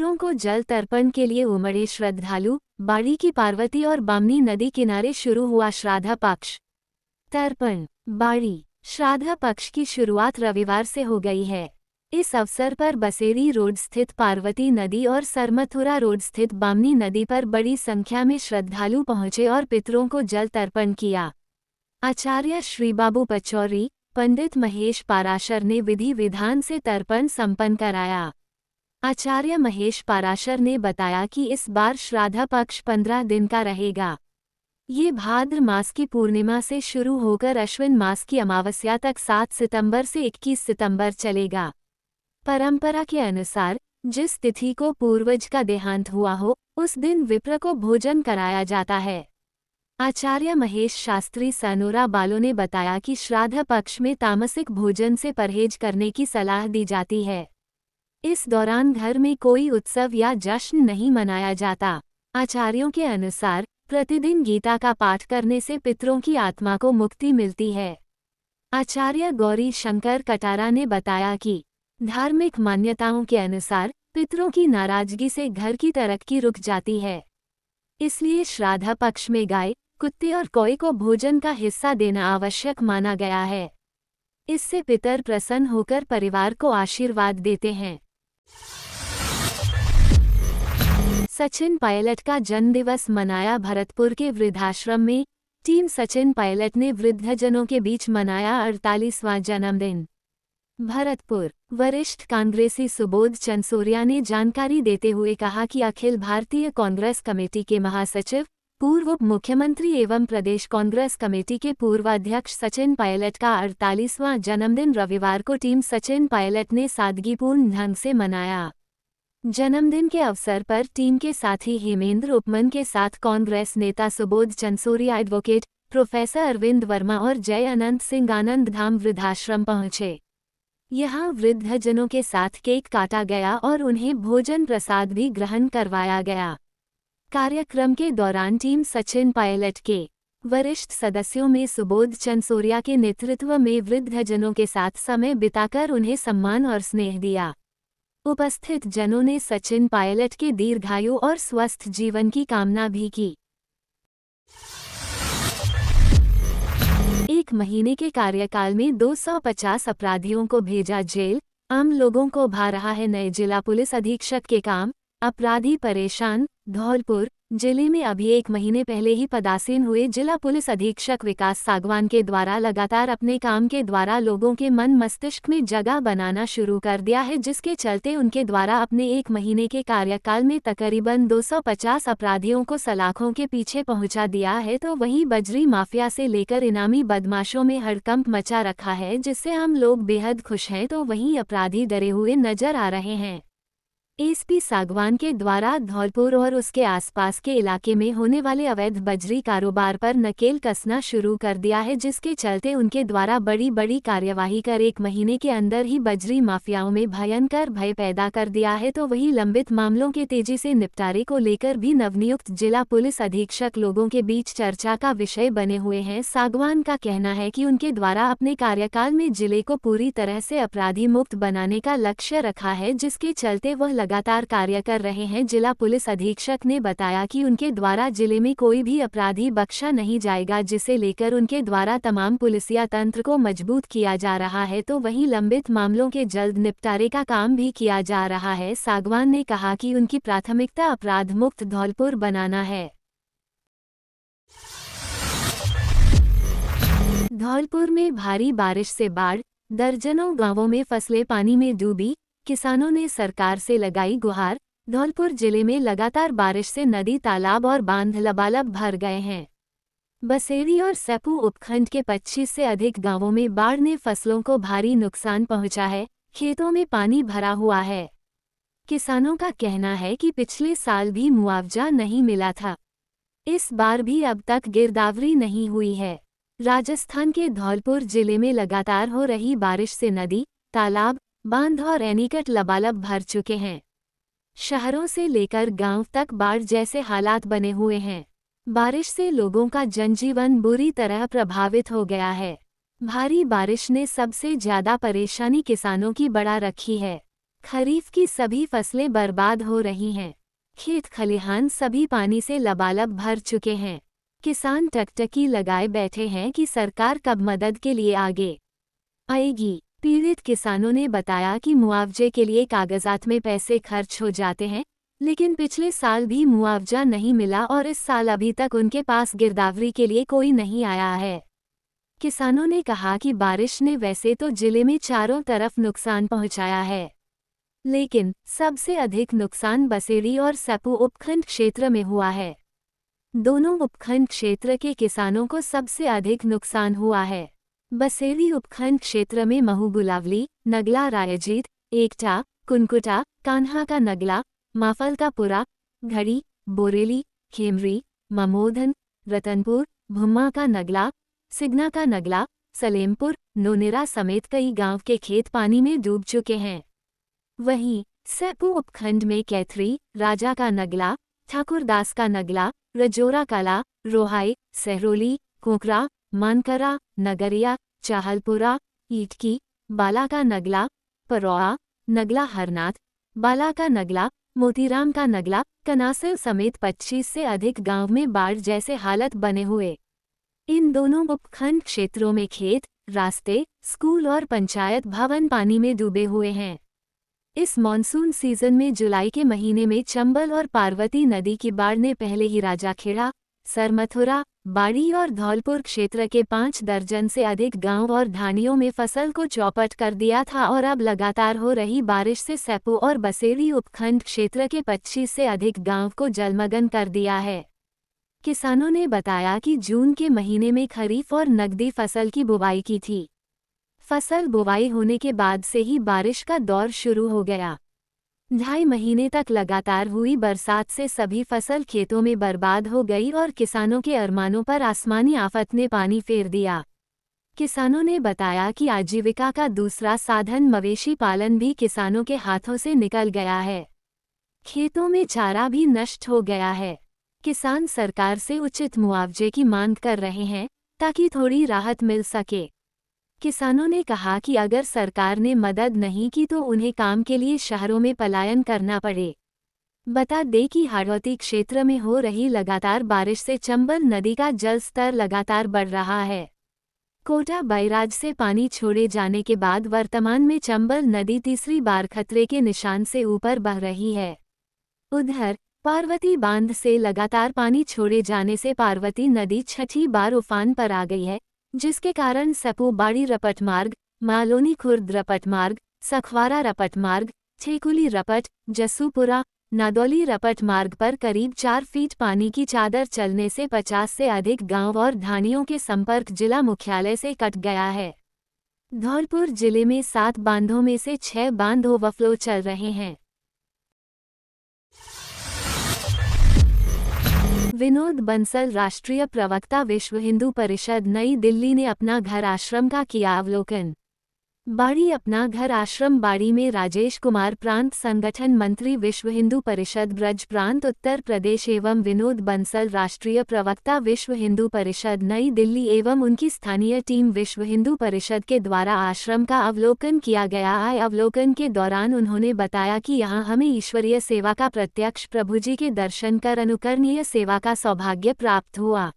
पितरों को जल तर्पण के लिए उमड़े श्रद्धालु। बाड़ी की पार्वती और बामनी नदी किनारे शुरू हुआ श्राद्ध पक्ष। तर्पण। बाड़ी श्राद्ध पक्ष की शुरुआत रविवार से हो गई है। इस अवसर पर बसेरी रोड स्थित पार्वती नदी और सरमथुरा रोड स्थित बामनी नदी पर बड़ी संख्या में श्रद्धालु पहुंचे और पितरों को जल तर्पण किया। आचार्य श्री बाबू पचौरी, पंडित महेश पाराशर ने विधि विधान से तर्पण संपन्न कराया। आचार्य महेश पाराशर ने बताया कि इस बार श्राद्ध पक्ष 15 दिन का रहेगा। ये भाद्र मास की पूर्णिमा से शुरू होकर अश्विन मास की अमावस्या तक 7 सितंबर से 21 सितंबर चलेगा। परंपरा के अनुसार जिस तिथि को पूर्वज का देहांत हुआ हो, उस दिन विप्र को भोजन कराया जाता है। आचार्य महेश शास्त्री सनोरा बालो ने बताया कि श्राद्ध पक्ष में तामसिक भोजन से परहेज करने की सलाह दी जाती है। इस दौरान घर में कोई उत्सव या जश्न नहीं मनाया जाता। आचार्यों के अनुसार प्रतिदिन गीता का पाठ करने से पितरों की आत्मा को मुक्ति मिलती है। आचार्य गौरी शंकर कटारा ने बताया कि धार्मिक मान्यताओं के अनुसार पितरों की नाराजगी से घर की तरक्की रुक जाती है। इसलिए श्राद्ध पक्ष में गाय, कुत्ते और कौए को भोजन का हिस्सा देना आवश्यक माना गया है। इससे पितर प्रसन्न होकर परिवार को आशीर्वाद देते हैं। सचिन पायलट का जन्मदिवस मनाया। भरतपुर के वृद्धाश्रम में टीम सचिन पायलट ने वृद्धजनों के बीच मनाया 48वां जन्मदिन। भरतपुर वरिष्ठ कांग्रेसी सुबोध चंसोरिया ने जानकारी देते हुए कहा कि अखिल भारतीय कांग्रेस कमेटी के महासचिव, पूर्व उप मुख्यमंत्री एवं प्रदेश कांग्रेस कमेटी के पूर्व अध्यक्ष सचिन पायलट का 48वां जन्मदिन रविवार को टीम सचिन पायलट ने सादगीपूर्ण ढंग से मनाया। जन्मदिन के अवसर पर टीम के साथी हेमेंद्र उपमन के साथ कांग्रेस नेता सुबोध चंसोरिया, एडवोकेट प्रोफेसर अरविंद वर्मा और जय अनंत सिंह आनंद धाम वृद्धाश्रम पहुंचे। यहां वृद्धजनों के साथ केक काटा गया और उन्हें भोजन प्रसाद भी ग्रहण करवाया गया। कार्यक्रम के दौरान टीम सचिन पायलट के वरिष्ठ सदस्यों में सुबोध चंसोरिया के नेतृत्व में वृद्धजनों के साथ समय बिताकर उन्हें सम्मान और स्नेह दिया। उपस्थित जनों ने सचिन पायलट के दीर्घायु और स्वस्थ जीवन की कामना भी की। 1 महीने के कार्यकाल में 250 अपराधियों को भेजा जेल। आम लोगों को भा रहा है नए जिला पुलिस अधीक्षक के काम। अपराधी परेशान। धौलपुर जिले में अभी 1 महीने पहले ही पदासीन हुए जिला पुलिस अधीक्षक विकास सागवान के द्वारा लगातार अपने काम के द्वारा लोगों के मन मस्तिष्क में जगह बनाना शुरू कर दिया है, जिसके चलते उनके द्वारा अपने 1 महीने के कार्यकाल में तकरीबन 250 अपराधियों को सलाखों के पीछे पहुंचा दिया है। तो वहीं बजरी माफिया से लेकर इनामी बदमाशों में हड़कंप मचा रखा है, जिससे हम लोग बेहद खुश हैं। तो वहीं अपराधी डरे हुए नजर आ रहे हैं। एसपी सागवान के द्वारा धौलपुर और उसके आसपास के इलाके में होने वाले अवैध बजरी कारोबार पर नकेल कसना शुरू कर दिया है, जिसके चलते उनके द्वारा बड़ी बड़ी कार्यवाही कर 1 महीने के अंदर ही बजरी माफियाओं में भयंकर भय पैदा कर दिया है। तो वहीं लंबित मामलों के तेजी से निपटारे को लेकर भी नवनियुक्त जिला पुलिस अधीक्षक लोगों के बीच चर्चा का विषय बने हुए हैं। सागवान का कहना है कि उनके द्वारा अपने कार्यकाल में जिले को पूरी तरह से अपराधी मुक्त बनाने का लक्ष्य रखा है, जिसके चलते वह लगातार कार्य कर रहे हैं। जिला पुलिस अधीक्षक ने बताया कि उनके द्वारा जिले में कोई भी अपराधी बख्शा नहीं जाएगा, जिसे लेकर उनके द्वारा तमाम पुलिसिया तंत्र को मजबूत किया जा रहा है। तो वहीं लंबित मामलों के जल्द निपटारे का काम भी किया जा रहा है। सागवान ने कहा कि उनकी प्राथमिकता अपराध मुक्त धौलपुर बनाना है। धौलपुर में भारी बारिश से बाढ़। दर्जनों गांवों में फसलें पानी में डूबी। किसानों ने सरकार से लगाई गुहार। धौलपुर जिले में लगातार बारिश से नदी, तालाब और बांध लबालब भर गए हैं। बसेरी और सेपू उपखंड के 25 से अधिक गांवों में बाढ़ ने फसलों को भारी नुकसान पहुंचा है। खेतों में पानी भरा हुआ है। किसानों का कहना है कि पिछले साल भी मुआवजा नहीं मिला था। इस बार भी अब तक गिरदावरी नहीं हुई है। राजस्थान के धौलपुर जिले में लगातार हो रही बारिश से नदी, तालाब, बांध और एनीकट लबालब भर चुके हैं। शहरों से लेकर गांव तक बाढ़ जैसे हालात बने हुए हैं। बारिश से लोगों का जनजीवन बुरी तरह प्रभावित हो गया है। भारी बारिश ने सबसे ज्यादा परेशानी किसानों की बढ़ा रखी है। खरीफ की सभी फसलें बर्बाद हो रही हैं। खेत खलिहान सभी पानी से लबालब भर चुके हैं। किसान टकटकी लगाए बैठे हैं कि सरकार कब मदद के लिए आगे आएगी। पीड़ित किसानों ने बताया कि मुआवजे के लिए कागजात में पैसे खर्च हो जाते हैं, लेकिन पिछले साल भी मुआवजा नहीं मिला और इस साल अभी तक उनके पास गिरदावरी के लिए कोई नहीं आया है। किसानों ने कहा कि बारिश ने वैसे तो जिले में चारों तरफ नुकसान पहुंचाया है, लेकिन सबसे अधिक नुकसान बसेड़ी और सपू उपखंड क्षेत्र में हुआ है। दोनों उपखंड क्षेत्र के किसानों को सबसे अधिक नुकसान हुआ है। बसेड़ी उपखंड क्षेत्र में महूबुलावली, नगला रायजीत, एकटा, कुनकुटा, कान्हा का नगला, माफल का पुरा, घड़ी, बोरेली, खेमरी, ममोधन, रतनपुर, भुम्मा का नगला, सिगना का नगला, सलेमपुर, नोनेरा समेत कई गांव के खेत पानी में डूब चुके हैं। वहीं सेपू उपखंड में कैथरी, राजा का नगला, ठाकुरदास का नगला, रजोरा कला, रोहाई, सहरोली, कोकरा, मानकरा, नगरिया, चाहलपुरा, ईटकी, बाला का नगला, परौआ, नगला हरनाथ, बाला का नगला, मोतीराम का नगला, कनासिल समेत 25 से अधिक गांव में बाढ़ जैसे हालत बने हुए। इन दोनों उपखंड क्षेत्रों में खेत, रास्ते, स्कूल और पंचायत भवन पानी में डूबे हुए हैं। इस मॉनसून सीजन में जुलाई के महीने में चंबल और पार्वती नदी की बाढ़ ने पहले ही राजाखेड़ा, सरमथुरा, बाड़ी और धौलपुर क्षेत्र के 5 दर्जन से अधिक गांव और ढानियों में फसल को चौपट कर दिया था और अब लगातार हो रही बारिश से सेपू और बसेड़ी उपखंड क्षेत्र के 25 से अधिक गांव को जलमग्न कर दिया है। किसानों ने बताया कि जून के महीने में खरीफ और नकदी फसल की बुवाई की थी। फसल बुवाई होने के बाद से ही बारिश का दौर शुरू हो गया। 2.5 महीने तक लगातार हुई बरसात से सभी फसल खेतों में बर्बाद हो गई और किसानों के अरमानों पर आसमानी आफत ने पानी फेर दिया। किसानों ने बताया कि आजीविका का दूसरा साधन मवेशी पालन भी किसानों के हाथों से निकल गया है। खेतों में चारा भी नष्ट हो गया है। किसान सरकार से उचित मुआवजे की मांग कर रहे हैं ताकि थोड़ी राहत मिल सके। किसानों ने कहा कि अगर सरकार ने मदद नहीं की तो उन्हें काम के लिए शहरों में पलायन करना पड़े। बता दें कि हाड़ौती क्षेत्र में हो रही लगातार बारिश से चंबल नदी का जल स्तर लगातार बढ़ रहा है। कोटा बैराज से पानी छोड़े जाने के बाद वर्तमान में चंबल नदी तीसरी बार खतरे के निशान से ऊपर बह रही है। उधर पार्वती बांध से लगातार पानी छोड़े जाने से पार्वती नदी छठी बार उफान पर आ गई है, जिसके कारण सपू बाड़ी रपट मार्ग, मालोनी खुर्द रपट मार्ग, सखवारा रपट मार्ग, ठेकुली रपट, जस्सूपुरा, नादौली रपट मार्ग पर करीब 4 फीट पानी की चादर चलने से 50 से अधिक गांव और ढानियों के संपर्क जिला मुख्यालय से कट गया है। धौलपुर जिले में 7 बांधों में से 6 बांध ओवरफ्लो चल रहे हैं। विनोद बंसल, राष्ट्रीय प्रवक्ता, विश्व हिंदू परिषद, नई दिल्ली ने अपना घर आश्रम का किया अवलोकन। बाड़ी अपना घर आश्रम बाड़ी में राजेश कुमार, प्रांत संगठन मंत्री, विश्व हिंदू परिषद ब्रज प्रांत उत्तर प्रदेश एवं विनोद बंसल, राष्ट्रीय प्रवक्ता, विश्व हिंदू परिषद, नई दिल्ली एवं उनकी स्थानीय टीम विश्व हिंदू परिषद के द्वारा आश्रम का अवलोकन किया गया। अवलोकन के दौरान उन्होंने बताया कि यहाँ हमें ईश्वरीय सेवा का प्रत्यक्ष प्रभु जी के दर्शन कर अनुकरणीय सेवा का सौभाग्य प्राप्त हुआ।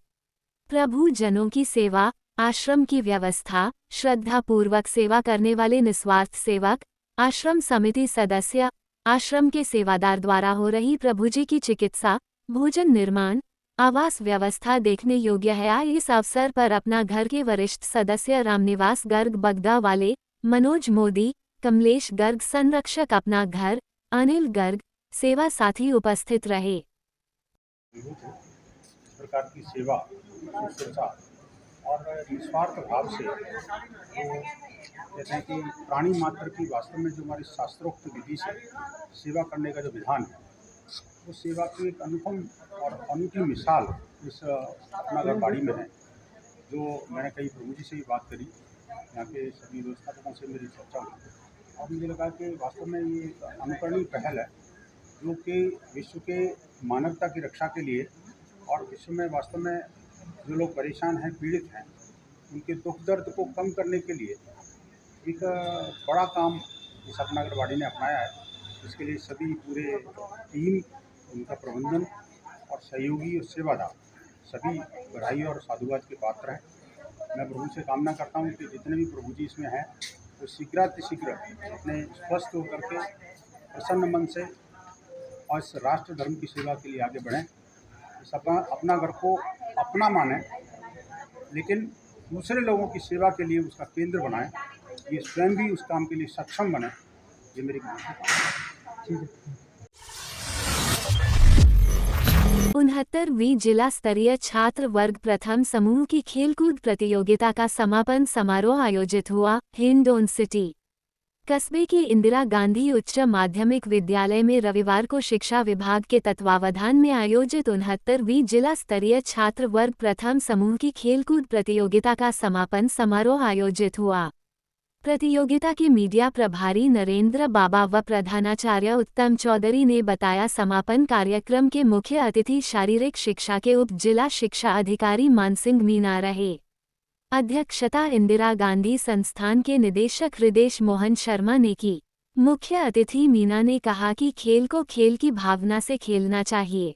प्रभु जनों की सेवा, आश्रम की व्यवस्था, श्रद्धापूर्वक सेवा करने वाले निस्वार्थ सेवक, आश्रम समिति सदस्य, आश्रम के सेवादार द्वारा हो रही प्रभु जी की चिकित्सा, भोजन निर्माण, आवास व्यवस्था देखने योग्य है। इस अवसर पर अपना घर के वरिष्ठ सदस्य रामनिवास गर्ग बगदा वाले, मनोज मोदी, कमलेश गर्ग, संरक्षक अपना घर, अनिल गर्ग, सेवा साथी उपस्थित रहे। प्रकार की सेवा, शुश्रूषा और निस्वार्थ भाव से जो कहते हैं कि प्राणी मात्र की वास्तव में जो हमारी शास्त्रोक्त विधि से सेवा करने का जो विधान है, वो सेवा की एक अनुपम और अनूठी मिसाल इस अपना घर बाड़ी में है। जो मैंने कई प्रभु जी से भी बात करी, यहाँ के सभी व्यवस्थापकों से मेरी चर्चा हुई और मुझे लगा कि वास्तव में ये एक अनुकरणीय पहल है जो कि विश्व के मानवता की रक्षा के लिए और विश्व में वास्तव में जो लोग परेशान हैं, पीड़ित हैं, उनके दुख दर्द को कम करने के लिए एक बड़ा काम इस अपनागरवाड़ी ने अपनाया है। इसके लिए सभी पूरे टीम, उनका प्रबंधन और सहयोगी और सेवादार सभी बधाई और साधुवाद के पात्र हैं। मैं प्रभु से कामना करता हूँ कि जितने भी प्रभु जी इसमें हैं तो शीघ्रातिशीघ्र अपने स्वस्थ होकर के प्रसन्न मन से और इस राष्ट्र धर्म की सेवा के लिए आगे बढ़ें। इस अपना घर को अपना माने, लेकिन दूसरे लोगों की सेवा के लिए उसका केंद्र बनाएं। ये स्वयं भी उस काम के लिए सक्षम बने। ये मेरी ठीक है। 69वीं जिला स्तरीय छात्र वर्ग प्रथम समूह की खेलकूद प्रतियोगिता का समापन समारोह आयोजित हुआ। हिंडौन सिटी कस्बे की इंदिरा गांधी उच्च माध्यमिक विद्यालय में रविवार को शिक्षा विभाग के तत्वावधान में आयोजित 69वीं जिला स्तरीय छात्र वर्ग प्रथम समूह की खेलकूद प्रतियोगिता का समापन समारोह आयोजित हुआ। प्रतियोगिता के मीडिया प्रभारी नरेंद्र बाबा व प्रधानाचार्य उत्तम चौधरी ने बताया, समापन कार्यक्रम के मुख्य अतिथि शारीरिक शिक्षा के उप जिला शिक्षा अधिकारी मानसिंह मीना रहे। अध्यक्षता इंदिरा गांधी संस्थान के निदेशक हृदेश मोहन शर्मा ने की। मुख्य अतिथि मीना ने कहा कि खेल को खेल की भावना से खेलना चाहिए।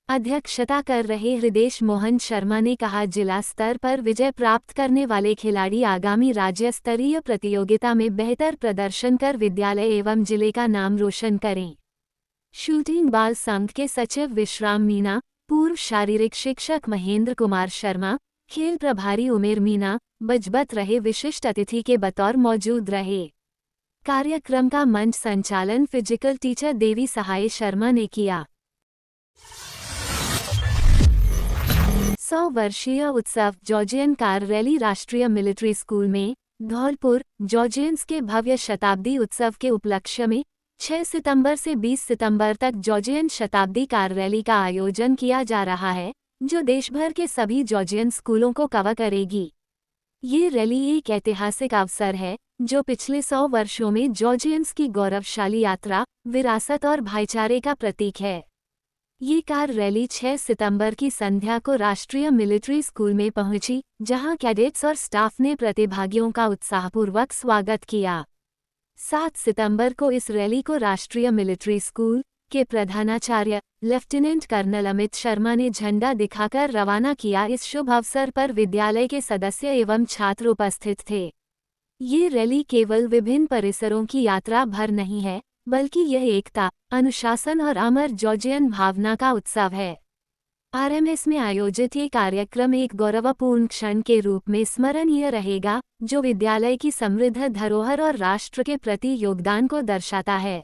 अध्यक्षता कर रहे हृदेश मोहन शर्मा ने कहा, जिला स्तर पर विजय प्राप्त करने वाले खिलाड़ी आगामी राज्य स्तरीय प्रतियोगिता में बेहतर प्रदर्शन कर विद्यालय एवं जिले का नाम रोशन करें। शूटिंग बाल संघ के सचिव विश्राम मीना, पूर्व शारीरिक शिक्षक महेंद्र कुमार शर्मा, खेल प्रभारी उमेर मीना बजबत रहे विशिष्ट अतिथि के बतौर मौजूद रहे। कार्यक्रम का मंच संचालन फिजिकल टीचर देवी सहाय शर्मा ने किया। 100 वर्षीय उत्सव जॉर्जियन कार रैली राष्ट्रीय मिलिट्री स्कूल में धौलपुर जॉर्जियंस के भव्य शताब्दी उत्सव के उपलक्ष्य में 6 सितंबर से 20 सितंबर तक जॉर्जियन शताब्दी कार रैली का आयोजन किया जा रहा है, जो देश भर के सभी जॉर्जियन स्कूलों को कवर करेगी। ये रैली एक ऐतिहासिक अवसर है जो पिछले 100 वर्षों में जॉर्जियंस की गौरवशाली यात्रा, विरासत और भाईचारे का प्रतीक है। ये कार रैली 6 सितंबर की संध्या को राष्ट्रीय मिलिट्री स्कूल में पहुंची, जहां कैडेट्स और स्टाफ ने प्रतिभागियों का उत्साहपूर्वक स्वागत किया। 7 सितंबर को इस रैली को राष्ट्रीय मिलिट्री स्कूल के प्रधानाचार्य लेफ्टिनेंट कर्नल अमित शर्मा ने झंडा दिखाकर रवाना किया। इस शुभ अवसर पर विद्यालय के सदस्य एवं छात्र उपस्थित थे। ये रैली केवल विभिन्न परिसरों की यात्रा भर नहीं है, बल्कि यह एकता, अनुशासन और अमर जॉर्जियन भावना का उत्सव है। आरएमएस में आयोजित ये कार्यक्रम एक गौरवपूर्ण क्षण के रूप में स्मरणीय रहेगा, जो विद्यालय की समृद्ध धरोहर और राष्ट्र के प्रति योगदान को दर्शाता है।